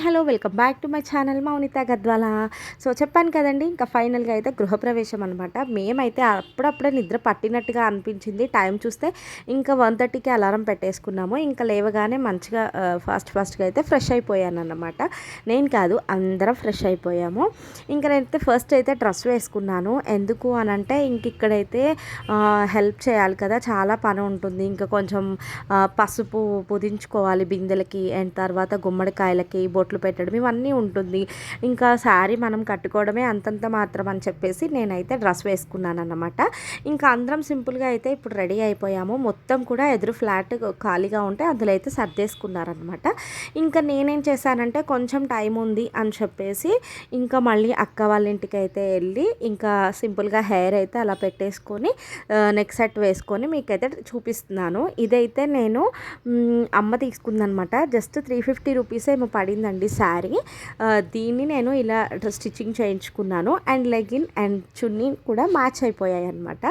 Hello welcome back to my channel Mounitha Gadwal. So చెప్పాను కదండి, ఇంకా ఫైనల్గా అయితే గృహప్రవేశం అనమాట. మేమైతే అప్పుడప్పుడే నిద్ర పట్టినట్టుగా అనిపించింది. టైం చూస్తే ఇంకా 1:30కి అలారం పెట్టేసుకున్నాము. ఇంకా లేవగానే మంచిగా ఫాస్ట్గా అయితే ఫ్రెష్ అయిపోయాను అన్నమాట. నేను కాదు, అందరం ఫ్రెష్ అయిపోయాము. ఇంకా నేనైతే ఫస్ట్ అయితే డ్రెస్ వేసుకున్నాను. ఎందుకు అని అంటే ఇంక ఇక్కడైతే హెల్ప్ చేయాలి కదా, చాలా పని ఉంటుంది. ఇంకా కొంచెం పసుపు పుదించుకోవాలి బిందెలకి, అండ్ తర్వాత గుమ్మడికాయలకి బొట్లు పెట్టడం ఇవన్నీ ఉంటుంది. ఇంకా శారీ మనం కట్టుకోవడమే అంతంత మాత్రం అని చెప్పేసి నేనైతే డ్రెస్ వేసుకున్నాను అన్నమాట. ఇంకా అందరం సింపుల్గా అయితే ఇప్పుడు రెడీ అయిపోయాము. మొత్తం కూడా ఎదురు ఫ్లాట్ ఖాళీగా ఉంటే అందులో అయితే సర్దేసుకున్నారనమాట. ఇంకా నేనేం చేశానంటే కొంచెం టైం ఉంది అని చెప్పేసి ఇంకా మళ్ళీ అక్క వాళ్ళ ఇంటికి అయితే వెళ్ళి ఇంకా సింపుల్గా హెయిర్ అయితే అలా పెట్టేసుకొని నెక్ సెట్ వేసుకొని మీకైతే చూపిస్తున్నాను. ఇదైతే నేను అమ్మ తీసుకుందనమాట. జస్ట్ 350 రూపీస్ ఏమో పడిందండి శారీ. దీన్ని నేను ఇలా స్టిచ్చింగ్ చేయించుకున్నాను. అండ్ లెగిన్ అండ్ చున్నీ కూడా మ్యాచ్ అయిపోయాయి అనమాట.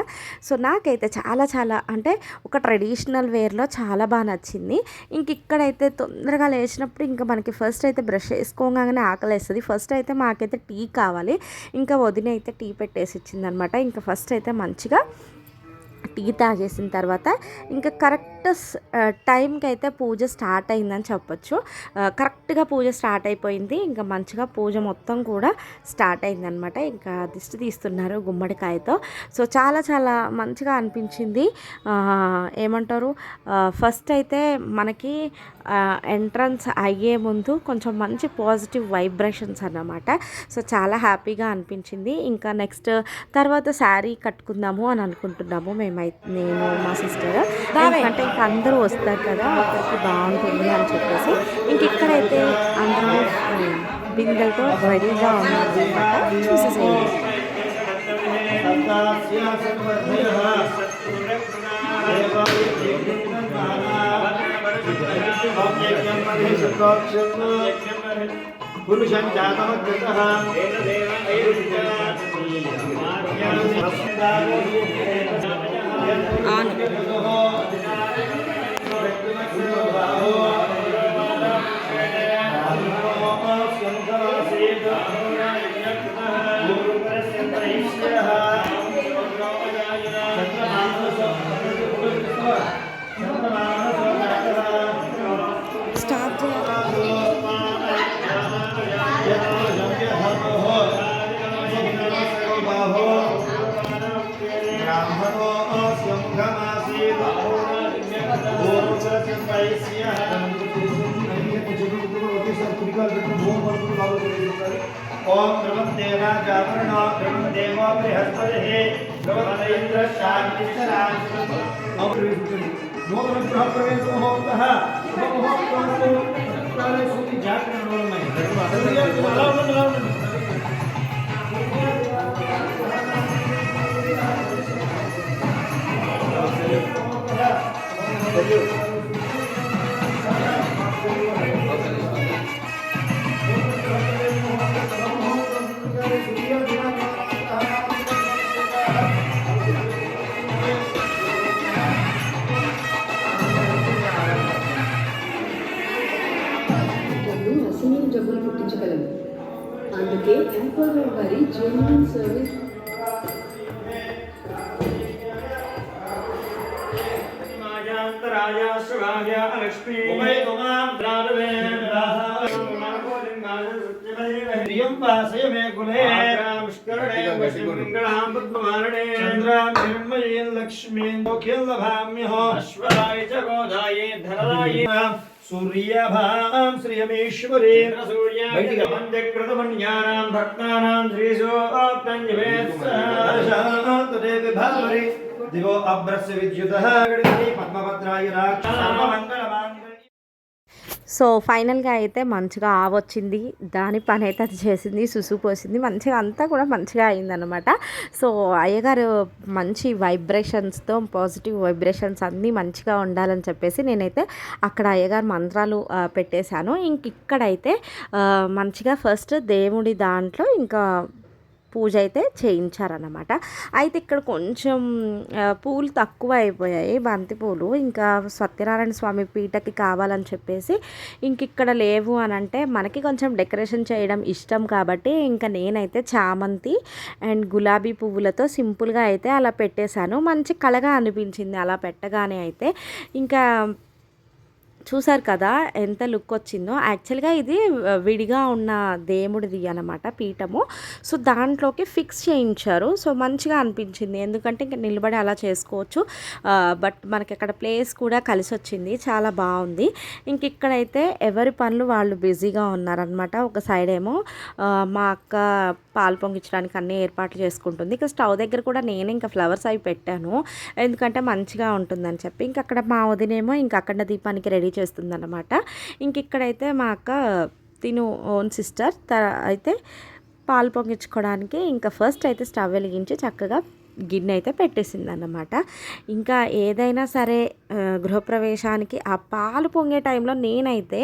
సో నాకైతే చాలా చాలా అంటే ఒక ట్రెడిషనల్ వేర్లో చాలా బాగా నచ్చింది. ఇంక ఇక్కడైతే తొందరగా లేచినప్పుడు ఇంకా మనకి ఫస్ట్ అయితే బ్రష్ వేసుకోగానే ఆకలేస్తుంది. ఫస్ట్ అయితే మాకైతే టీ కావాలి. ఇంకా వదిన అయితే టీ పెట్టేసి ఇచ్చిందనమాట. ఇంకా ఫస్ట్ అయితే మంచిగా టీ తాగేసిన తర్వాత ఇంకా కరెక్ట్ టైంకి అయితే పూజ స్టార్ట్ అయిందని చెప్పొచ్చు. కరెక్ట్గా పూజ స్టార్ట్ అయిపోయింది. ఇంకా మంచిగా పూజ మొత్తం కూడా స్టార్ట్ అయిందనమాట. ఇంకా దిష్టి తీస్తున్నారు గుమ్మడికాయతో. సో చాలా చాలా మంచిగా అనిపించింది. ఏమంటారు, ఫస్ట్ అయితే మనకి ఎంట్రన్స్ అయ్యే ముందు కొంచెం మంచి పాజిటివ్ వైబ్రేషన్స్ అన్నమాట. సో చాలా హ్యాపీగా అనిపించింది. ఇంకా నెక్స్ట్ తర్వాత శారీ కట్టుకుందాము అని అనుకుంటున్నాము నేను మా సిస్టర్. ఎందుకంటే ఇంకా అందరూ వస్తారు కదా, అక్కడికి బాగుంటుంది అని చెప్పేసి ఇంక ఇక్కడైతే అందరూ బిందెలతో రెడీగా ఉన్నది అనమాట. చూసేసేయండి. పురుషం జాతమగ్రతః స్టార్ట్ చేయాలి. ओम ब्रह्मदेवा जागरणो ब्रह्मदेवो बृहस्पतिः ब्रह्मेन्द्र शांति शांति नूतन गृह प्रवेशो होतः मुहूर्तस्तु प्राणे सूर्य जागरणो में జబ్బులు పుట్టించగలము. అందుకే ఎంపోరర్ వారి జెన్యున్ సర్వీస్ सूर्यभां श्रियमेश्वरे सूर्याकृतमन्यानां भक्तानां श्रीशो आप्तञ्जवेत्सरे दिवो अभ्रस्य विद्युतः पद्मभद्राय राक्षसमङ्गलमाङ्गल्ये. సో ఫైనల్గా అయితే మంచిగా ఆవొచ్చింది. దాని పని అయితే అది చేసింది, సుసు పోసింది, మంచిగా అంతా కూడా మంచిగా అయిందనమాట. సో అయ్యగారు మంచి వైబ్రేషన్స్తో, పాజిటివ్ వైబ్రేషన్స్ అన్నీ మంచిగా ఉండాలని చెప్పేసి నేనైతే అక్కడ అయ్యగారు మంత్రాలు పెట్టేశాను. ఇంక ఇక్కడైతే మంచిగా ఫస్ట్ దేవుడి దాంట్లో ఇంకా పూజ అయితే చేయించారన్నమాట. అయితే ఇక్కడ కొంచెం పూలు తక్కువ అయిపోయాయి, బంతి పూలు. ఇంకా సత్యనారాయణ స్వామి పీటకి కావాలని చెప్పేసి ఇంక ఇక్కడ లేవు అని అంటే మనకి కొంచెం డెకరేషన్ చేయడం ఇష్టం కాబట్టి ఇంకా నేనైతే చామంతి అండ్ గులాబీ పువ్వులతో సింపుల్గా అయితే అలా పెట్టేశాను. మంచి కళగా అనిపించింది అలా పెట్టగానే అయితే. ఇంకా చూసారు కదా ఎంత లుక్ వచ్చిందో. యాక్చువల్గా ఇది విడిగా ఉన్న దేవుడిది అనమాట పీఠము. సో దాంట్లోకి ఫిక్స్ చేయించారు. సో మంచిగా అనిపించింది, ఎందుకంటే ఇంకా నిలబడి అలా చేసుకోవచ్చు. బట్ మనకి అక్కడ ప్లేస్ కూడా కలిసి వచ్చింది, చాలా బాగుంది. ఇంక ఇక్కడైతే ఎవరి పనులు వాళ్ళు బిజీగా ఉన్నారనమాట. ఒక సైడ్ ఏమో మా అక్క పాలు పొంగించడానికి అన్ని ఏర్పాట్లు చేసుకుంటుంది. ఇక స్టవ్ దగ్గర కూడా నేను ఇంకా ఫ్లవర్స్ అవి పెట్టాను, ఎందుకంటే మంచిగా ఉంటుందని చెప్పి. ఇంక అక్కడ మా వదినేమో ఇంక అక్కడ దీపానికి రెడీ చేస్తుందన్నమాట. ఇంక ఇక్కడైతే మా అక్క తిను ఓన్ సిస్టర్ అయితే పాలు పొంగించుకోవడానికి ఇంకా ఫస్ట్ అయితే స్టవ్ వెలిగించి చక్కగా గిన్నె అయితే పెట్టేసింది అన్నమాట. ఇంకా ఏదైనా సరే గృహప్రవేశానికి ఆ పాలు పొంగే టైంలో నేనైతే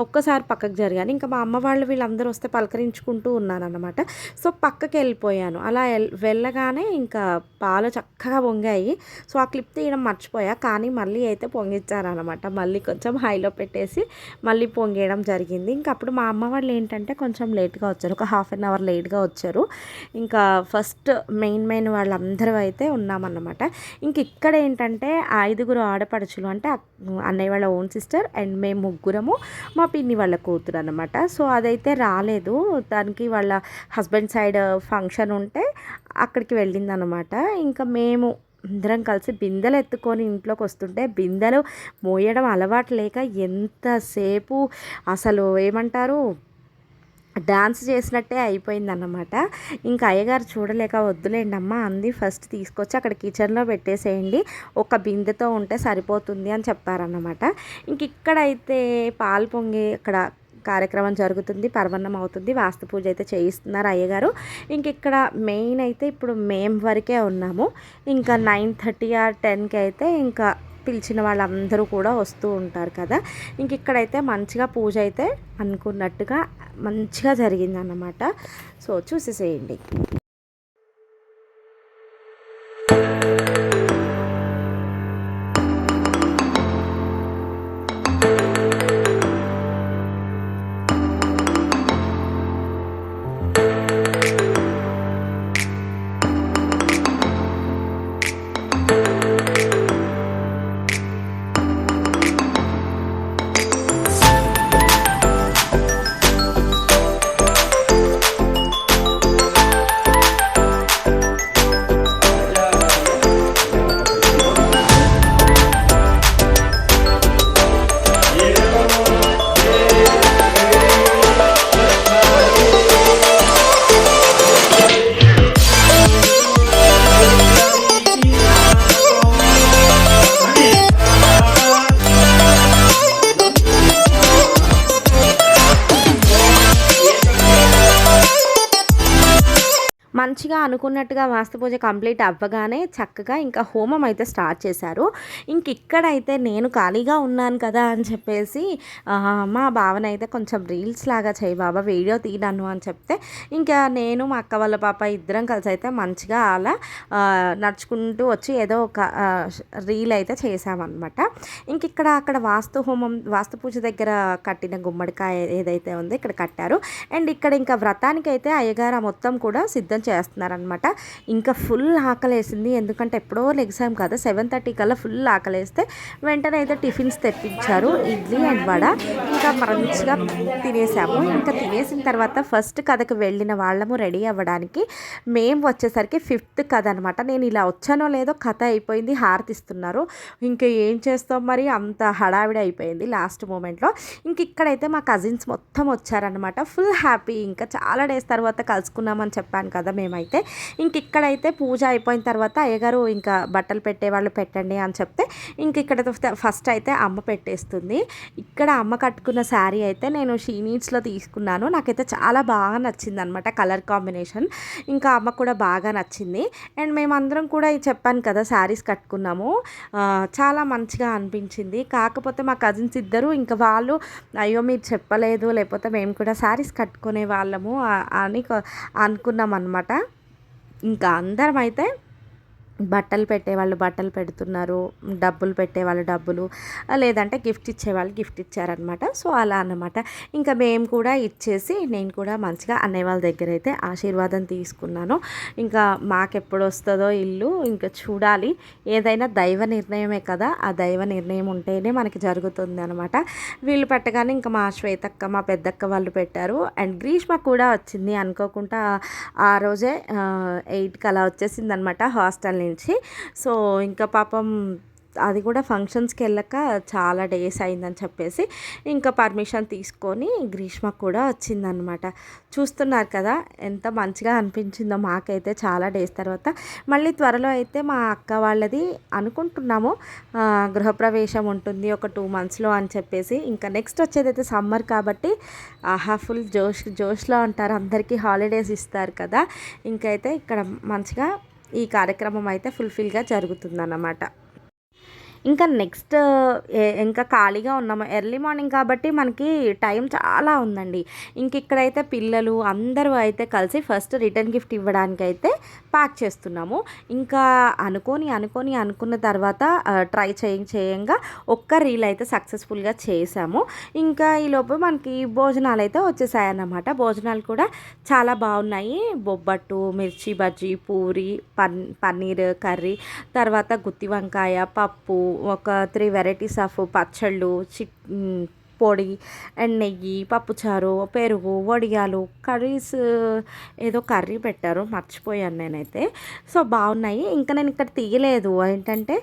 ఒక్కసారి పక్కకు జరిగాను. ఇంకా మా అమ్మ వాళ్ళు వీళ్ళందరూ వస్తే పలకరించుకుంటూ ఉన్నానన్నమాట. సో పక్కకి వెళ్ళిపోయాను. అలా వెళ్ళగానే ఇంకా పాలు చక్కగా పొంగాయి. సో ఆ క్లిప్ తీయడం మర్చిపోయా, కానీ మళ్ళీ అయితే పొంగిచ్చారనమాట. మళ్ళీ కొంచెం హైలో పెట్టేసి మళ్ళీ పొంగేయడం జరిగింది. ఇంకా అప్పుడు మా అమ్మ వాళ్ళు ఏంటంటే కొంచెం లేట్గా వచ్చారు, ఒక హాఫ్ అన్ అవర్ లేట్గా వచ్చారు. ఇంకా ఫస్ట్ మెయిన్ వాళ్ళందరూ అయితే ఉన్నామన్నమాట. ఇంక ఇక్కడ ఏంటంటే 5 ఆడపడుచులు, అంటే అన్నయ్య వాళ్ళ ఓన్ సిస్టర్ అండ్ మేము ముగ్గురము, మా పిన్ని వాళ్ళ కూతురు అనమాట. సో అదైతే రాలేదు, దానికి వాళ్ళ హస్బెండ్ సైడ్ ఫంక్షన్ ఉంటే అక్కడికి వెళ్ళిందనమాట. ఇంకా మేము అందరం కలిసి బిందెలు ఎత్తుకొని ఇంట్లోకి వస్తుంటే బిందెలు మోయడం అలవాటు లేక ఎంతసేపు అసలు ఏమంటారు డాన్స్ చేసినట్టే అయిపోయిందన్నమాట. ఇంకా అయ్యగారు చూడలేక వద్దులేండి అమ్మ అంది, ఫస్ట్ తీసుకొచ్చి అక్కడ కిచెన్లో పెట్టేసేయండి, ఒక బిందెతో ఉంటే సరిపోతుంది అని చెప్పారన్నమాట. ఇంక ఇక్కడైతే పాలు పొంగి అక్కడ కార్యక్రమం జరుగుతుంది, పర్వన్నం అవుతుంది, వాస్తు పూజ అయితే చేయిస్తున్నారు అయ్యగారు. ఇంక ఇక్కడ మెయిన్ అయితే ఇప్పుడు మేము వరకే ఉన్నాము. ఇంకా 9:30 or 10కి అయితే ఇంకా పిలిచిన వాళ్ళందరూ కూడా వస్తూ ఉంటారు కదా. ఇంక ఇక్కడైతే మంచిగా పూజ అయితే అనుకున్నట్టుగా మంచిగా జరిగిందన్నమాట. సో చూసేసేయండి. మంచిగా అనుకున్నట్టుగా వాస్తు పూజ కంప్లీట్ అవ్వగానే చక్కగా ఇంకా హోమం అయితే స్టార్ట్ చేశారు. ఇంక ఇక్కడైతే నేను ఖాళీగా ఉన్నాను కదా అని చెప్పేసి మా భావన అయితే కొంచెం రీల్స్ లాగా చేయి బాబా, వీడియో తీయను అని చెప్తే ఇంకా నేను మా అక్క వాళ్ళ పాప ఇద్దరం కలిసి అయితే మంచిగా అలా నడుచుకుంటూ వచ్చి ఏదో ఒక రీల్ అయితే చేసామన్నమాట. ఇంక ఇక్కడ అక్కడ వాస్తు పూజ దగ్గర కట్టిన గుమ్మడికాయ ఏదైతే ఉందో ఇక్కడ కట్టారు. అండ్ ఇక్కడ ఇంకా వ్రతానికి అయితే అయ్యగారు మొత్తం కూడా సిద్ధం చేస్తున్నారనమాట. ఇంకా ఫుల్ ఆకలేసింది, ఎందుకంటే ఎప్పుడో లెగ్సాం కదా, 7:30 కల్లా ఫుల్ ఆకలేస్తే వెంటనే అయితే టిఫిన్స్ తెప్పించారు, ఇడ్లీ అండ్ వడ. ఇంకా మంచిగా తినేసాము. ఇంకా తినేసిన తర్వాత ఫస్ట్ కథకు వెళ్ళిన వాళ్ళము రెడీ అవ్వడానికి, మేము వచ్చేసరికి 5th కథ అనమాట. నేను ఇలా వచ్చానో లేదో కథ అయిపోయింది, హారతిస్తున్నారు. ఇంకా ఏం చేస్తాం మరి, అంత హడావిడి అయిపోయింది లాస్ట్ మూమెంట్లో. ఇంక ఇక్కడైతే మా కజిన్స్ మొత్తం వచ్చారనమాట. ఫుల్ హ్యాపీ, ఇంకా చాలా డేస్ తర్వాత కలుసుకున్నామని చెప్పాను కదా మేము. మేమైతే. ఇక్కడైతే పూజ అయిపోయిన తర్వాత అయ్యగారు ఇంకా బట్టలు పెట్టేవాళ్ళు పెట్టండి అని చెప్తే ఇక్కడ ఫస్ట్ అయితే అమ్మ పెట్టేస్తుంది. ఇక్కడ అమ్మ కట్టుకున్న శారీ అయితే నేను షీ నీడ్స్లో తీసుకున్నాను. నాకైతే చాలా బాగా నచ్చింది అనమాట కలర్ కాంబినేషన్. ఇంకా అమ్మకు కూడా బాగా నచ్చింది. అండ్ మేమందరం కూడా చెప్పాను కదా శారీస్ కట్టుకున్నాము. చాలా మంచిగా అనిపించింది. కాకపోతే మా కజిన్స్ ఇద్దరు ఇంకా వాళ్ళు అయ్యో మీరు చెప్పలేదు, లేకపోతే మేము కూడా శారీస్ కట్టుకునే వాళ్ళము అని అనుకున్నాం అనమాట. ఇంకా అందరం అయితే బట్టలు పెట్టేవాళ్ళు బట్టలు పెడుతున్నారు, డబ్బులు పెట్టేవాళ్ళు డబ్బులు, లేదంటే గిఫ్ట్ ఇచ్చేవాళ్ళు గిఫ్ట్ ఇచ్చారనమాట. సో అలా అన్నమాట. ఇంకా మేము కూడా ఇచ్చేసి నేను కూడా మంచిగా అన్నయ్య వాళ్ళ దగ్గర అయితే ఆశీర్వాదం తీసుకున్నాను. ఇంకా మాకెప్పుడు వస్తుందో ఇల్లు ఇంకా చూడాలి. ఏదైనా దైవ నిర్ణయమే కదా, ఆ దైవ నిర్ణయం ఉంటేనే మనకి జరుగుతుంది అనమాట. వీళ్ళు పెట్టగానే ఇంకా మా శ్వేతక్క మా పెద్దక్క వాళ్ళు పెట్టారు. అండ్ గ్రీష్మ కూడా వచ్చింది అనుకోకుండా. ఆ రోజే 8కి అలా వచ్చేసింది అనమాట హాస్టల్ నుంచి. సో ఇంకా పాపం అది కూడా ఫంక్షన్స్కి వెళ్ళక చాలా డేస్ అయిందని చెప్పేసి ఇంకా పర్మిషన్ తీసుకొని గ్రీష్మ కూడా వచ్చిందనమాట. చూస్తున్నారు కదా ఎంత మంచిగా అనిపించిందో మాకైతే చాలా డేస్ తర్వాత. మళ్ళీ త్వరలో అయితే మా అక్క వాళ్ళది అనుకుంటున్నాము గృహప్రవేశం ఉంటుంది ఒక 2 monthsలో అని చెప్పేసి. ఇంకా నెక్స్ట్ వచ్చేదైతే సమ్మర్ కాబట్టి ఫుల్ జోష్లో ఉంటారు, అందరికీ హాలిడేస్ ఇస్తారు కదా. ఇంకైతే ఇక్కడ మంచిగా ఈ కార్యక్రమం అయితే ఫుల్ఫిల్గా జరుగుతుందన్నమాట. ఇంకా నెక్స్ట్ ఇంకా ఖాళీగా ఉన్నాము. ఎర్లీ మార్నింగ్ కాబట్టి మనకి టైం చాలా ఉందండి. ఇక్కడైతే పిల్లలు అందరూ అయితే కలిసి ఫస్ట్ రిటర్న్ గిఫ్ట్ ఇవ్వడానికి అయితే ప్యాక్ చేస్తున్నాము. ఇంకా అనుకున్న తర్వాత ట్రై చేయంగా ఒక్క రీల్ అయితే సక్సెస్ఫుల్గా చేసాము. ఇంకా ఈలోపు మనకి భోజనాలు అయితే వచ్చేసాయన్నమాట. భోజనాలు కూడా చాలా బాగున్నాయి. బొబ్బట్టు, మిర్చి బజ్జీ, పూరి, పన్నీర్ కర్రీ, తర్వాత గుత్తి వంకాయ, పప్పు, ఒక 3 varieties ఆఫ్ పచ్చళ్ళు, పొడి అండ్ నెయ్యి, పప్పుచారు, పెరుగు, వడియాలు, కర్రీస్ ఏదో కర్రీ పెట్టారు మర్చిపోయాను నేనైతే. సో బాగున్నాయి. ఇంకా నేను ఇక్కడ తీయలేదు ఏంటంటే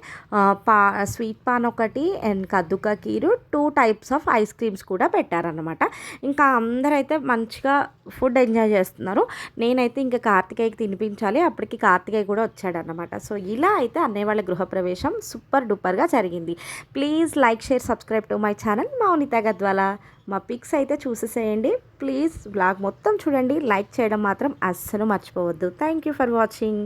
స్వీట్ పాన్ ఒకటి and kaddu ka kheer, 2 types of ice creams కూడా పెట్టారనమాట. ఇంకా అందరైతే మంచిగా ఫుడ్ ఎంజాయ్ చేస్తున్నారు. నేనైతే ఇంకా కార్తికేయకి తినిపించాలి, అప్పటికి కార్తికేయ కూడా వచ్చాడనమాట. సో ఇలా అయితే అన్నయ్య వాళ్ళ గృహప్రవేశం సూపర్ డూపర్గా జరిగింది. Please like, share, subscribe to my channel Mounitha Gadwal. మా పిక్స్ అయితే చూసేసేయండి. ప్లీజ్ బ్లాగ్ మొత్తం చూడండి. లైక్ చేయడం మాత్రం అస్సలు మర్చిపోవద్దు. Thank you for watching.